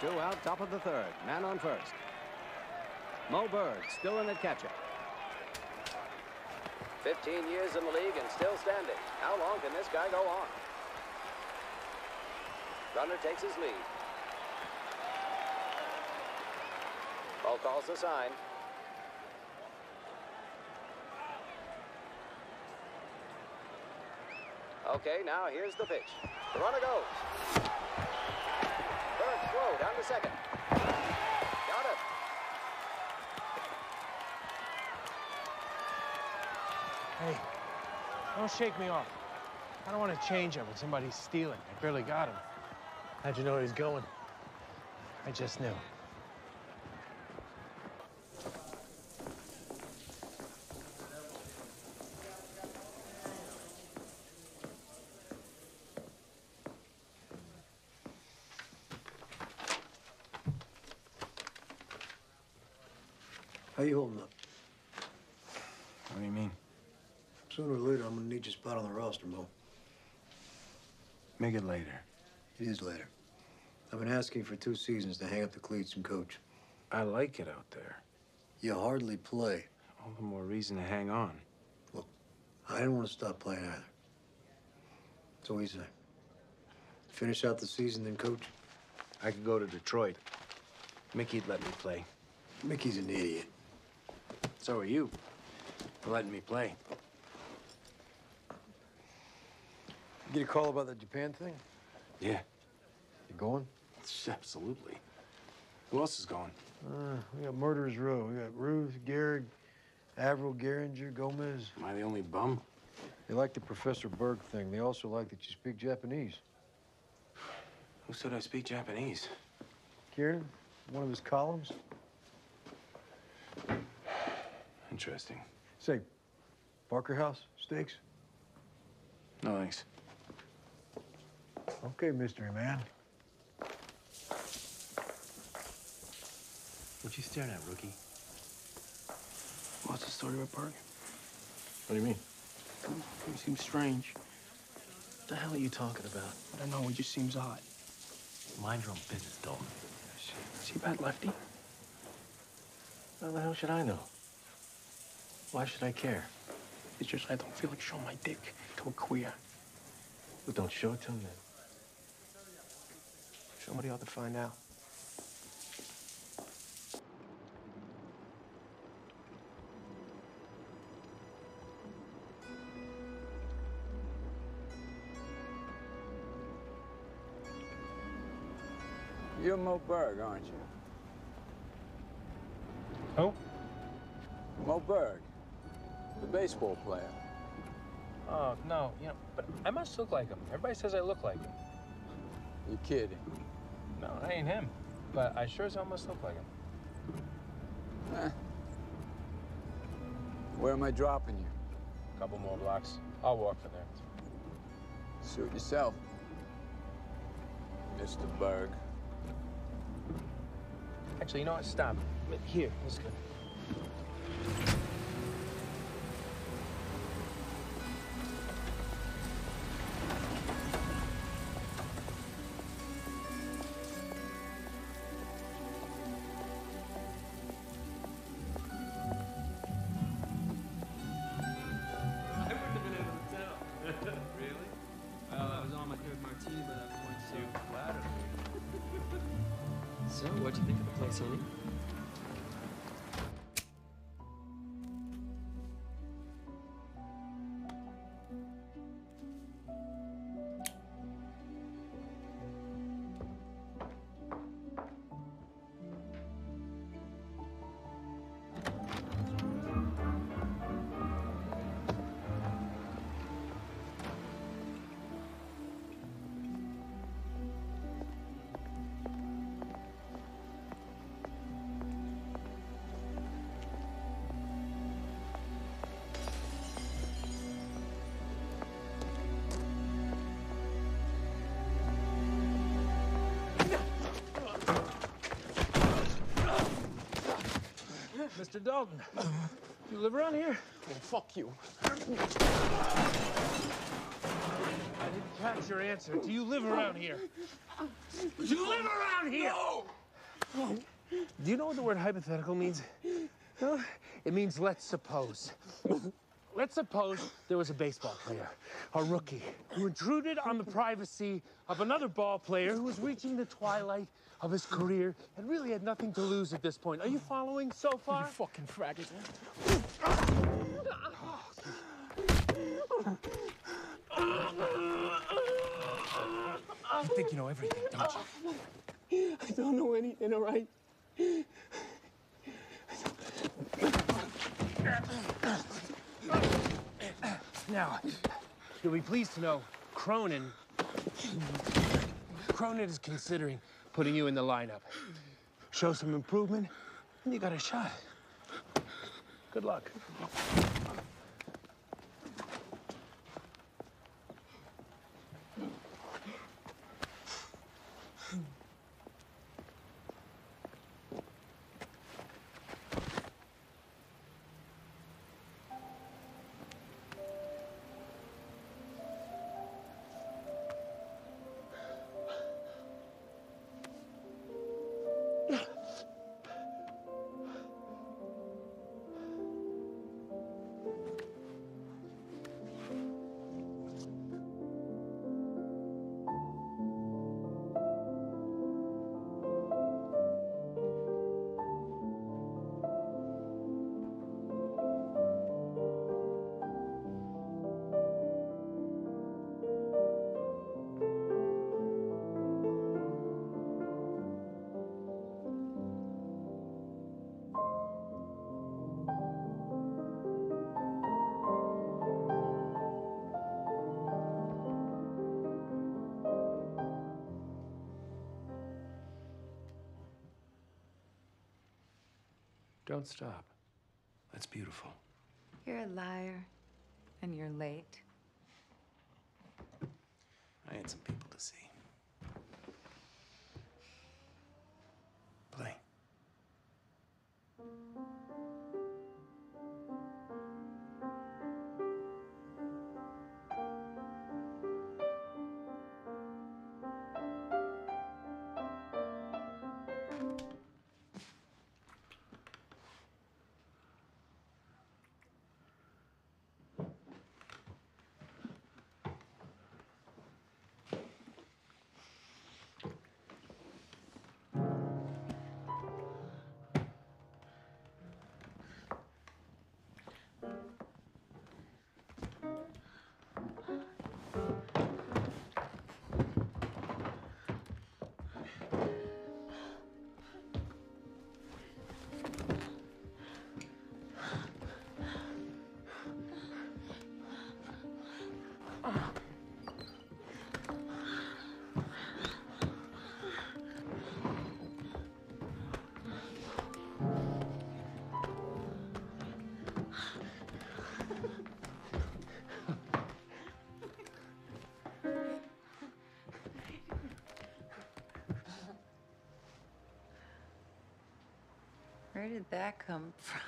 2 out, top of the 3rd. Man on first. Mo Berg still in at catcher. 15 years in the league and still standing. How long can this guy go on? Runner takes his lead. Ball calls the sign. Okay, now here's the pitch. The runner goes. Berg throw down to second. Got it. Hey, don't shake me off. I don't want to change him when somebody's stealing. I barely got him. How'd you know he was going? I just knew. How you holding up? What do you mean? Sooner or later, I'm gonna need your spot on the roster, Mo. Make it later. It is later. I've been asking for 2 seasons to hang up the cleats and coach. I like it out there. You hardly play. All the more reason to hang on. Look, I didn't want to stop playing either. So what do you say? Finish out the season, then coach? I could go to Detroit. Mickey'd let me play. Mickey's an idiot. So are you. For letting me play. You get a call about the Japan thing? Yeah. You going? Absolutely. Who else is going? We got Murderers Row. We got Ruth, Garrett, Avril, Geringer, Gomez. Am I the only bum? They like the Professor Berg thing. They also like that you speak Japanese. Who said I speak Japanese? Kieran, one of his columns. Interesting. Say, Barker House, steaks? No, thanks. Okay, mystery man. What you staring at, rookie? What's the story about Berg? What do you mean? He seems strange. What the hell are you talking about? I don't know, he just seems odd. Mind your own business, Dalton. Is he a bad lefty? How the hell should I know? Why should I care? It's just I don't feel like showing my dick to a queer. Well, don't show it to him then. Somebody ought to find out. You're Mo Berg, aren't you? Who? Mo Berg, the baseball player. Oh, no, but I must look like him. Everybody says I look like him. You're kidding. No, I ain't him. But I sure as hell must look like him. Where am I dropping you? A couple more blocks. I'll walk from there. Suit yourself, Mr. Berg. Actually, you know what? Stop. Here, let's go. So, what'd you think of the place, honey? Mr. Dalton, you live around here? Oh, fuck you. I didn't Perhaps your answer. Do you live around here? Do you live around here? No! Do you know what the word hypothetical means? Huh? It means let's suppose. Let's suppose there was a baseball player, a rookie, who intruded on the privacy of another ball player who was reaching the twilight of his career and really had nothing to lose at this point. Are you following so far? You fucking faggot. You think you know everything, don't you? I don't know anything, all right? Now, you'll be pleased to know Cronin is considering putting you in the lineup. Show some improvement, and you got a shot. Good luck. Don't stop. That's beautiful. You're a liar, and you're late. I had some people to see. Play. Where did that come from?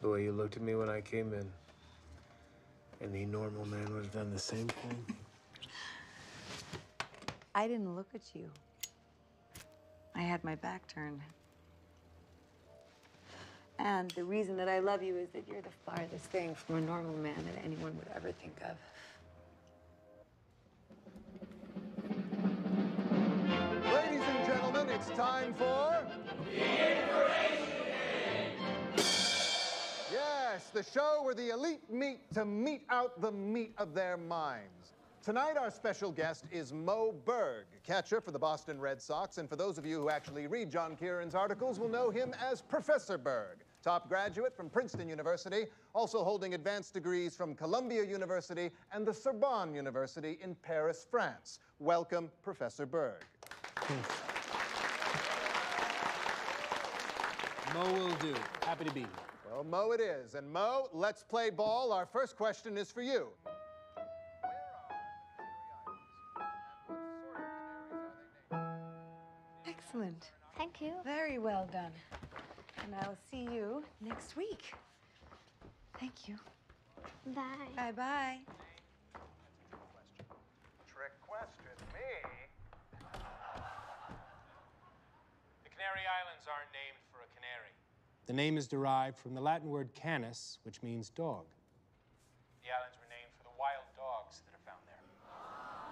The way you looked at me when I came in. Any normal man would have done the same thing. I didn't look at you. I had my back turned. And the reason that I love you is that you're the farthest thing from a normal man that anyone would ever think of. Ladies and gentlemen, it's time for... Yes, the show where the elite meet to mete out the meat of their minds. Tonight, our special guest is Mo Berg, catcher for the Boston Red Sox. And for those of you who actually read John Kieran's articles will know him as Professor Berg, top graduate from Princeton University, also holding advanced degrees from Columbia University and the Sorbonne University in Paris, France. Welcome, Professor Berg. Mo will do. Happy to be here. Well, Mo it is. And Mo, let's play ball. Our first question is for you. Excellent. Thank you. Very well done. And I'll see you next week. Thank you. Bye. Bye-bye. islands aren't named for a canary. The name is derived from the Latin word canis, which means dog. The islands were named for the wild dogs that are found there.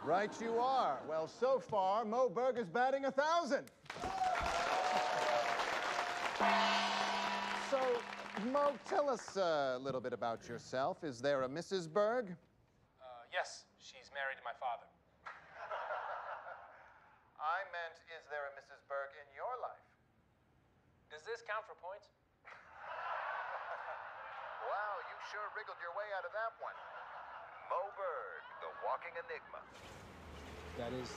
Right you are. Well, so far, Mo Berg is batting 1,000. So, Mo, tell us a little bit about yourself. Is there a Mrs. Berg? Yes, she's married to my father. I meant, is there a Mrs. Berg in your life? Does this count for points? Wow, you sure wriggled your way out of that one. Mo Berg, the walking enigma. That is,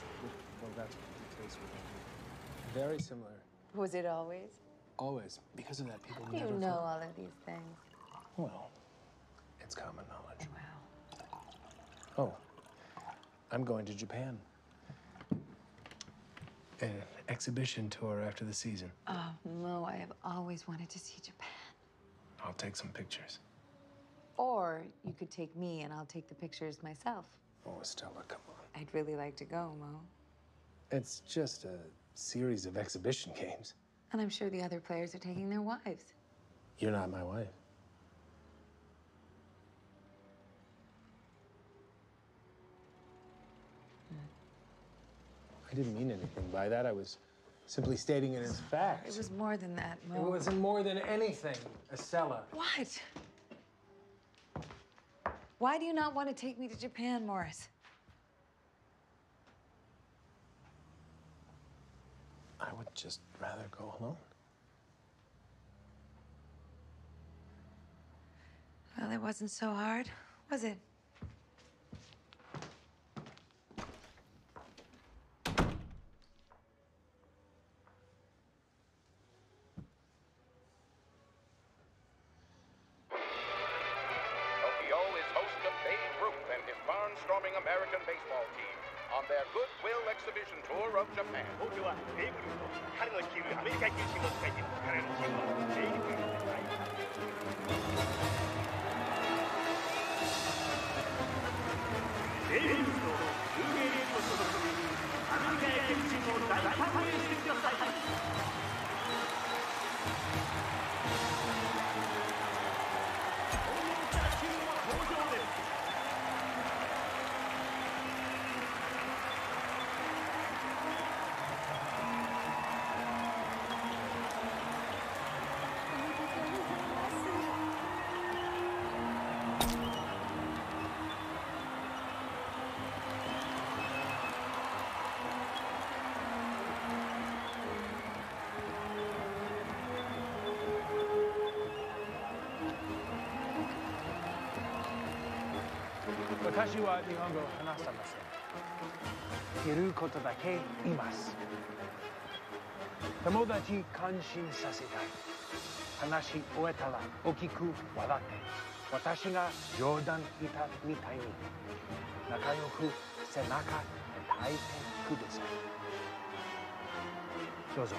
well, that's what the case would be. Very similar. Was it always? Always. Because of that, people You never... know all of these things. Well, it's common knowledge. Wow. Oh, I'm going to Japan. An exhibition tour after the season. Oh, Mo, I have always wanted to see Japan. I'll take some pictures. Or you could take me and I'll take the pictures myself. Oh, Stella, come on. I'd really like to go, Mo. It's just a series of exhibition games. And I'm sure the other players are taking their wives. You're not my wife. I didn't mean anything by that. I was simply stating it as fact. It was more than that, Mo. It wasn't more than anything, Estella. What? Why do you not want to take me to Japan, Morris? I would just rather go alone. Well, it wasn't so hard, was it? Tokyo is host of Babe Ruth and his barnstorming American baseball team on their goodwill exhibition tour of Japan. 東京はベーブ・ルースと彼の率いるアメリカ球審を使いて彼のチームはベーブ・ルースで対ベーブ・ルースと有名レースを所属するアメリカ野球チームを大歓迎してください。私は日本語を話せません。いることだけ言います。友達感心させたい。話し終えたら大きく笑って、私が冗談言ったみたいに仲良く背中で抱いてください。どうぞ。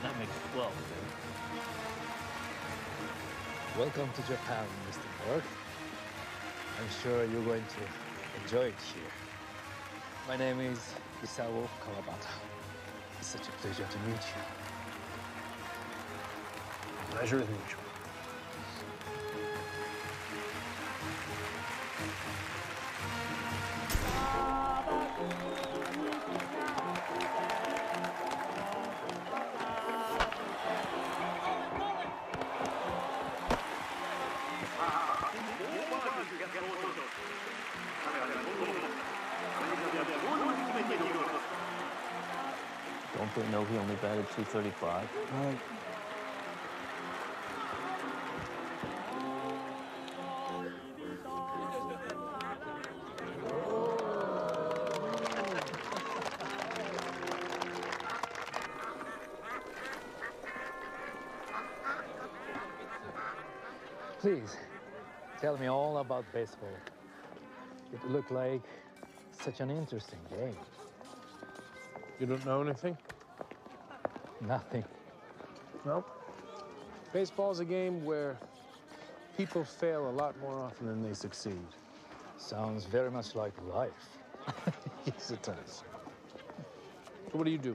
That makes 12. Welcome to Japan, Mr. Berg. I'm sure you're going to enjoy it here. My name is Isao Kawabata. It's such a pleasure to meet you. Pleasure is mutual. Don't they know he only batted 235? Right. Please, tell me all about baseball. It looked like such an interesting game. You don't know anything? Nothing. Nope. Baseball's a game where people fail a lot more often than they succeed. Sounds very much like life. Yes, it does. So what do you do?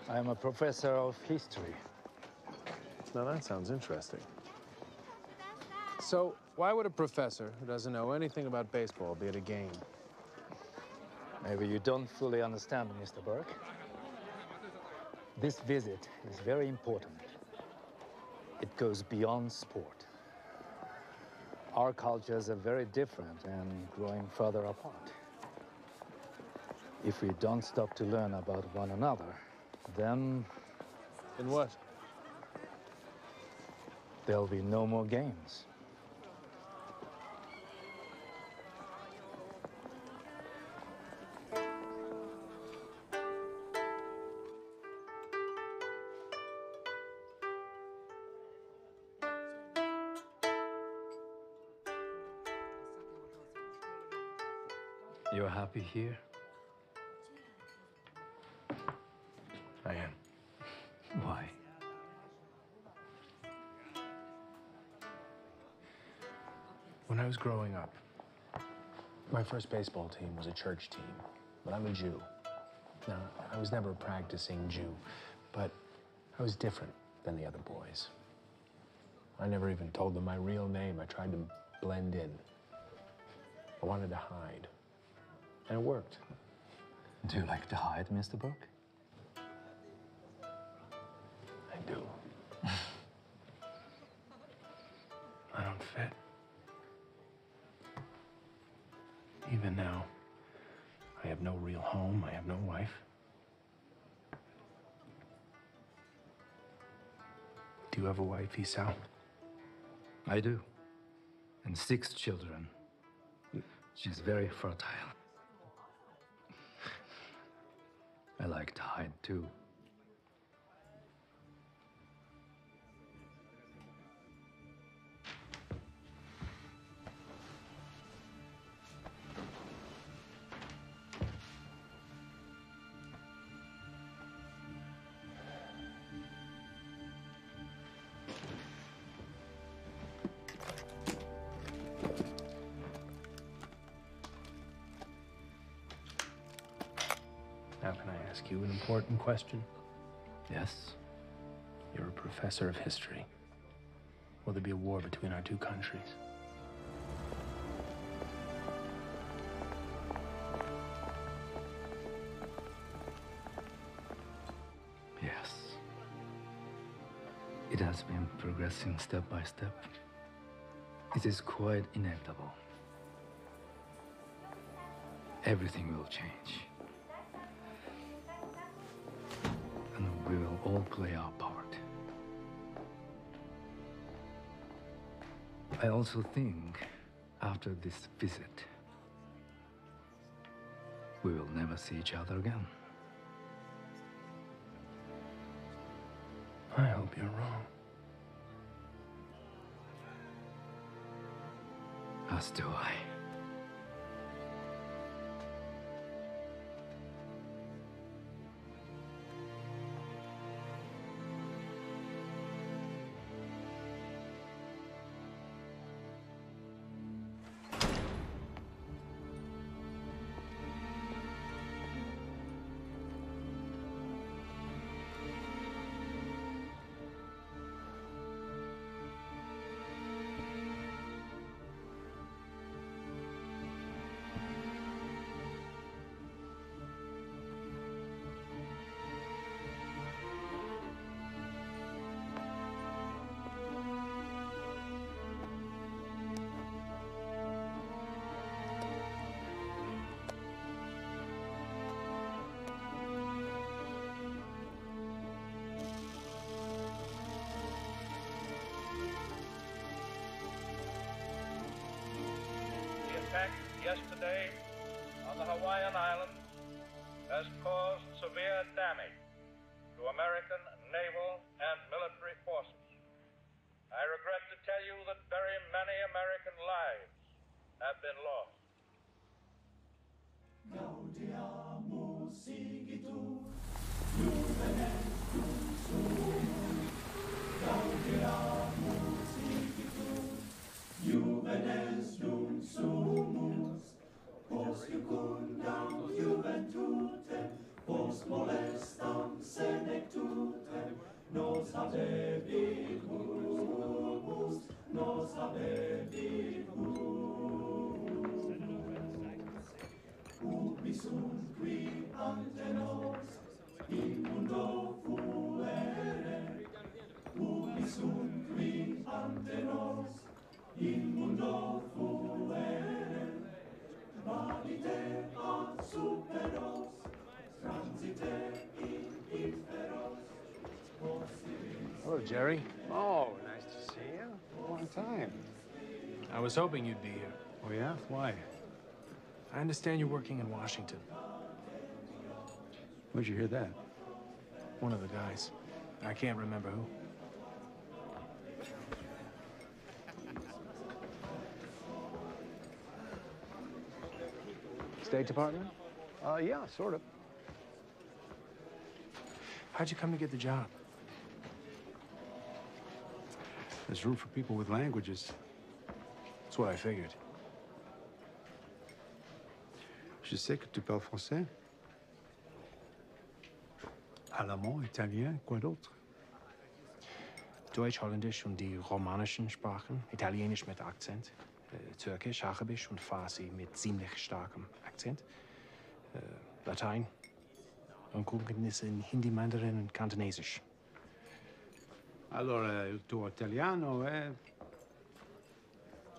I'm a professor of history. Now that sounds interesting. So why would a professor who doesn't know anything about baseball be at a game? Maybe you don't fully understand, Mr. Burke. This visit is very important. It goes beyond sport. Our cultures are very different and growing further apart. If we don't stop to learn about one another, then... Then what? There'll be no more games. You're happy here? I am. Why? When I was growing up, my first baseball team was a church team, but I'm a Jew. Now, I was never a practicing Jew, but I was different than the other boys. I never even told them my real name. I tried to blend in. I wanted to hide. And it worked. Do you like to hide, Mr. Burke? I do. I don't fit. Even now, I have no real home. I have no wife. Do you have a wife, Esau? I do. And 6 children. She's very fertile. I like to hide, too. Now, can I ask you an important question? Yes? You're a professor of history. Will there be a war between our 2 countries? Yes. It has been progressing step by step. It is quite inevitable. Everything will change. And we will all play our part. I also think after this visit, we will never see each other again. I hope you're wrong. As do I. Attack yesterday on the Hawaiian Islands has caused severe damage to American naval and military forces. I regret to tell you that very many American lives have been lost. Gaudiamo sigitur, juvenes dum sum. Gaudiamo sigitur, juvenes dum sum. Hello, Jerry. Oh, nice to see you. Long time. I was hoping you'd be here. Oh, yeah? Why? I understand you're working in Washington. Where'd you hear that? One of the guys. I can't remember who. State Department? Yeah, sort of. How'd you come to get the job? There's room for people with languages. That's what I figured. Je sais que tu parles français. Allemand, italien, quoi d'autre? Deutsch, Holländisch und die romanischen Sprachen. Italienisch mit Akzent. Türkisch, Arabisch und Farsi mit ziemlich starkem Akzent. Latein. Und Grundkenntnisse in Hindi, Mandarin und Kantonesisch. Allora, il tuo italiano è...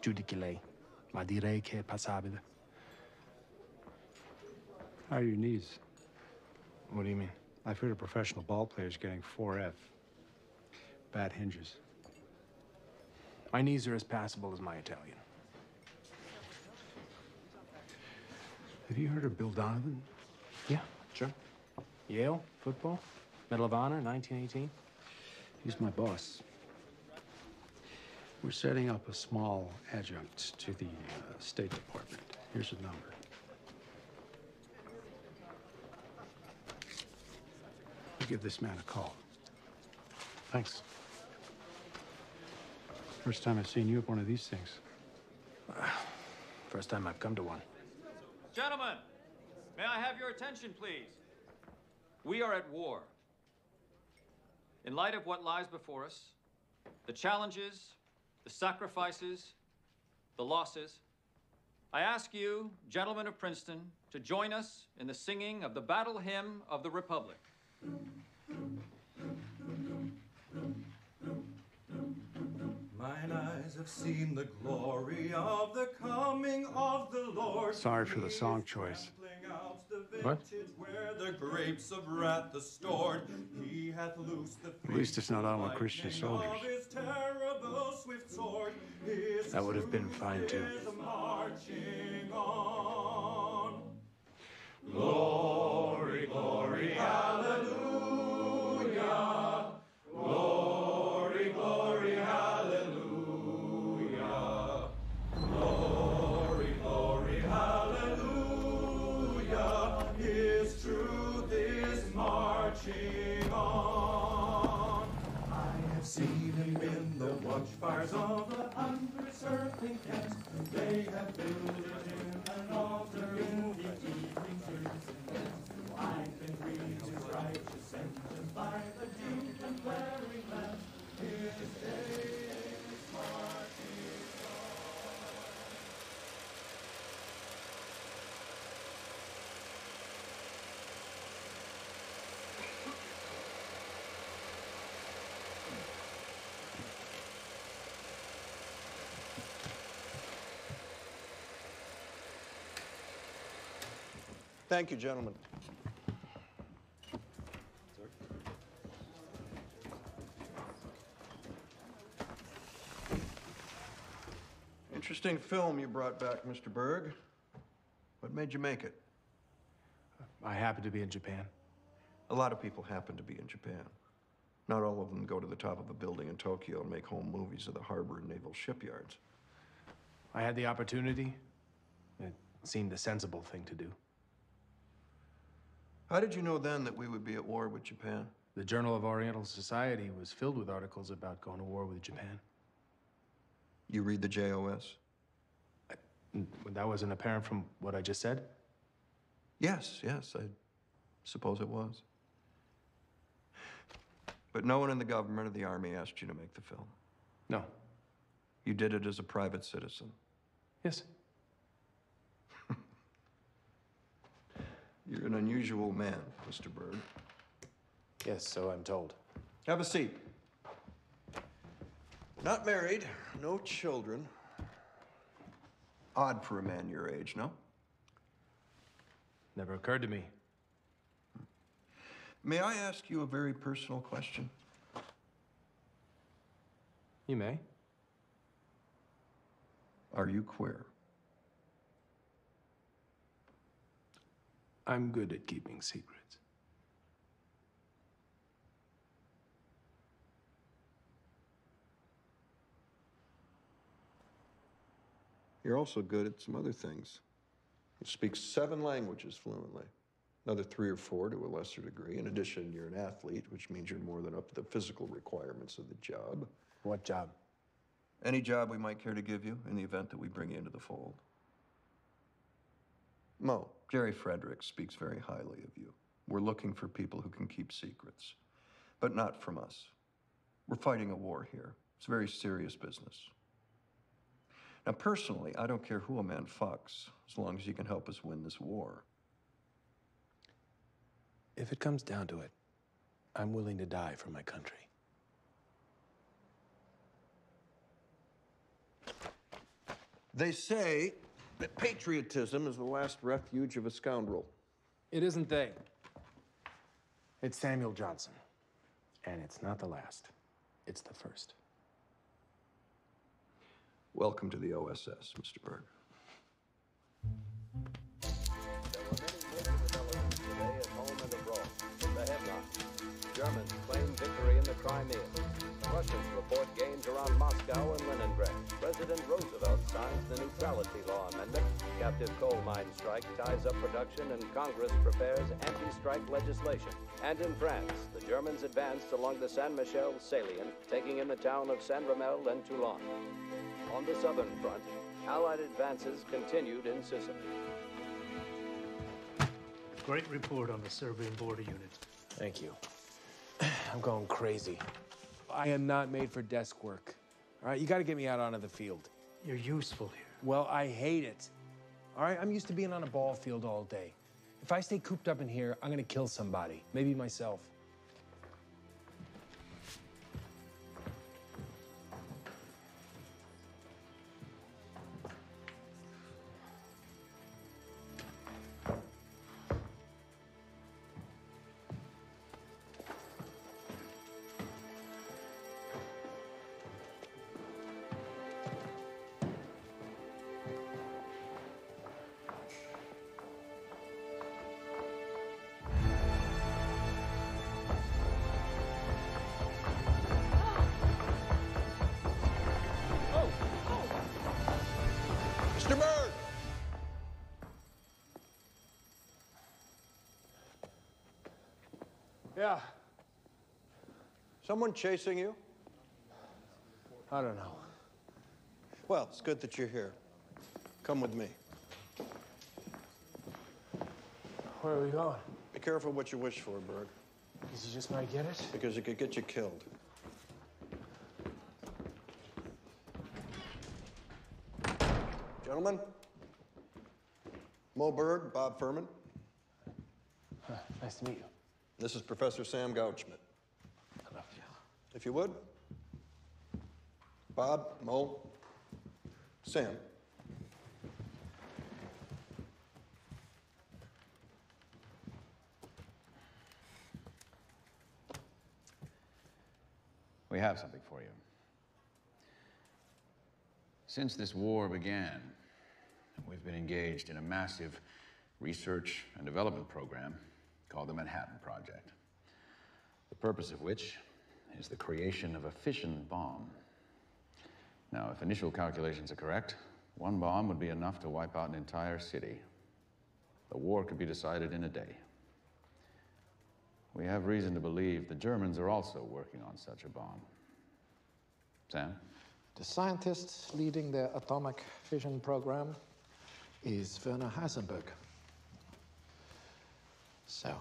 Giudichi lei, ma direi che è passabile. How are your knees? What do you mean? I've heard of professional ball players getting 4F. Bad hinges. My knees are as passable as my Italian. Have you heard of Bill Donovan? Yeah, sure. Yale, football, Medal of Honor, 1918. He's my boss. We're setting up a small adjunct to the State Department. Here's a number. You give this man a call. Thanks. First time I've seen you at one of these things. First time I've come to one. Gentlemen, may I have your attention, please? We are at war. In light of what lies before us, the challenges, the sacrifices, the losses, I ask you, gentlemen of Princeton, to join us in the singing of the battle hymn of the Republic. Mine eyes have seen the glory of the coming of the Lord. Sorry for the song choice. What? Where the grapes of wrath are stored, he hath loosed the At least it's not all our Christian soldiers. his terrible swift sword. His That would have been fine, too. is marching on. Glory, glory, hallelujah. Glory, glory, hallelujah. Glory, glory, hallelujah. His truth is marching on. I have seen him in the watchfires of the unearthly camps. They have built him an altar in the evening service. Life and reads his righteous sentence by the deep and flaring lamp. His day is marching Thank you, gentlemen. Interesting film you brought back, Mr. Berg. What made you make it? I happen to be in Japan. A lot of people happen to be in Japan. Not all of them go to the top of a building in Tokyo and make home movies of the harbor and naval shipyards. I had the opportunity. It seemed the sensible thing to do. How did you know then that we would be at war with Japan? The Journal of Oriental Society was filled with articles about going to war with Japan. You read the JOS? That wasn't apparent from what I just said? Yes, yes, I suppose it was. But no one in the government or the army asked you to make the film? No. You did it as a private citizen. Yes. You're an unusual man, Mr. Berg. Yes, so I'm told. Have a seat. Not married, no children. Odd for a man your age, no? Never occurred to me. May I ask you a very personal question? You may. Are you queer? I'm good at keeping secrets. You're also good at some other things. You speak 7 languages fluently. Another 3 or 4 to a lesser degree. In addition, you're an athlete, which means you're more than up to the physical requirements of the job. What job? Any job we might care to give you in the event that we bring you into the fold. Mo, Jerry Fredericks speaks very highly of you. We're looking for people who can keep secrets, but not from us. We're fighting a war here. It's very serious business. Now, personally, I don't care who a man fucks, as long as he can help us win this war. If it comes down to it, I'm willing to die for my country. They say that patriotism is the last refuge of a scoundrel. It isn't they. It's Samuel Johnson. And it's not the last. It's the first. Welcome to the OSS, Mr. Berg. There were many major developments today at home and abroad. The headlines: Germans claim victory in the Crimea. Russians report gains around Moscow and Leningrad. President Roosevelt signs the neutrality law amendment. Captive coal mine strike ties up production, and Congress prepares anti-strike legislation. And in France, the Germans advanced along the Saint Michel salient, taking in the town of Saint Ramel and Toulon. On the southern front, Allied advances continued in Sicily. Great report on the Serbian border unit. Thank you. I'm going crazy. I am not made for desk work. All right, you got to get me out onto the field. You're useful here. Well, I hate it. All right, I'm used to being on a ball field all day. If I stay cooped up in here, I'm gonna kill somebody, maybe myself. Mr. Berg! Yeah. Someone chasing you? I don't know. Well, it's good that you're here. Come with me. Where are we going? Be careful what you wish for, Berg. Because you just might get it? Because it could get you killed. Gentlemen, Mo Berg, Bob Furman. Nice to meet you. This is Professor Sam Gouchman. Hello. If you would. Bob, Mo, Sam. We have something for you. Since this war began, we've been engaged in a massive research and development program called the Manhattan Project, the purpose of which is the creation of a fission bomb. Now, if initial calculations are correct, one bomb would be enough to wipe out an entire city. The war could be decided in a day. We have reason to believe the Germans are also working on such a bomb. Sam? The scientist leading the atomic fission program is Werner Heisenberg. So,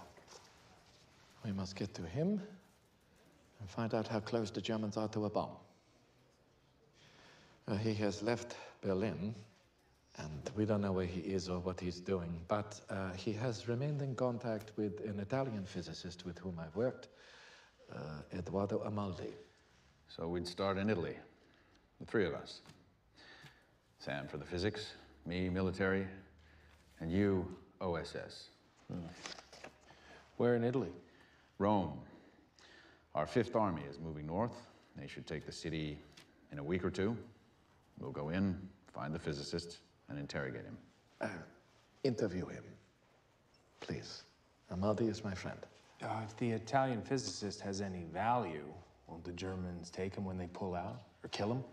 we must get to him and find out how close the Germans are to a bomb. He has left Berlin, and we don't know where he is or what he's doing, but he has remained in contact with an Italian physicist with whom I've worked, Eduardo Amaldi. So we'd start in Italy, the three of us. Sam for the physics, me military, and you OSS. Where in Italy? Rome. Our Fifth Army is moving north. They should take the city in a week or two. We'll go in, find the physicist, and interrogate him. Interview him, please. Amaldi is my friend. If the Italian physicist has any value, won't the Germans take him when they pull out? Or kill him?